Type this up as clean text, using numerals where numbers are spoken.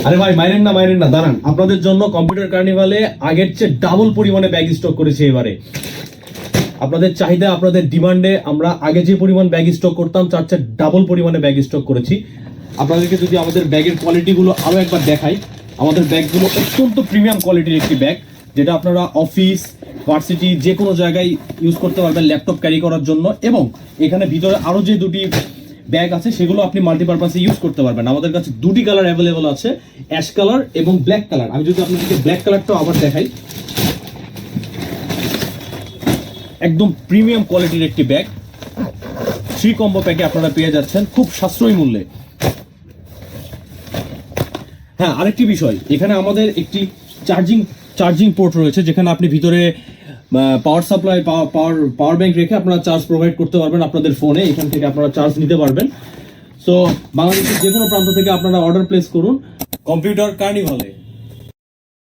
আরে ভাই মাইরেন না দাঁড়ান, আপনাদের জন্য কম্পিউটার কার্নিভালে আগের চেয়ে ডাবল পরিমাণে ব্যাগ স্টক করেছি এবারে। আপনাদের চাহিদা, আপনাদের ডিমান্ডে আমরা আগে যে পরিমাণ ব্যাগ স্টক করতাম তার চেয়ে ডাবল পরিমাণে ব্যাগ স্টক করেছি। আপনাদেরকে যদি আমাদের ব্যাগের কোয়ালিটিগুলো আরও একবার দেখাই, আমাদের ব্যাগগুলো অত্যন্ত প্রিমিয়াম কোয়ালিটির একটি ব্যাগ, যেটা আপনারা অফিস, ভার্সিটি যে কোনো জায়গায় ইউজ করতে পারবেন ল্যাপটপ ক্যারি করার জন্য। এবং এখানে ভিতরে আরও যে দুটি ব্যাগ আছে সেগুলো আপনি মাল্টিপারপাসে ইউজ করতে পারবেন। আমাদের কাছে দুটি কালার অ্যাভেলেবল আছে, অ্যাশ কালার এবং ব্ল্যাক কালার। আমি যদি আপনাদেরকে ব্ল্যাক কালারটাও আবার দেখাই, একদম প্রিমিয়াম কোয়ালিটির একটি ব্যাগ 3 কম্বো প্যাকে আপনারা পেয়ে যাচ্ছেন খুব সাশ্রয়ী মূল্যে। হ্যাঁ, আরেকটি বিষয়, এখানে আমাদের একটি চার্জিং পোর্ট রয়েছে, যেখানে আপনি ভিতরে পাওয়ার সাপ্লাই, পাওয়ার ব্যাংক রেখে আপনারা চার্জ প্রোভাইড করতে পারবেন আপনাদের ফোনে। এখান থেকে আপনারা চার্জ নিতে পারবেন। সো বাংলাদেশের যে কোনো প্রান্ত থেকে আপনারা অর্ডার প্লেস করুন কম্পিউটার কার্নিভালে।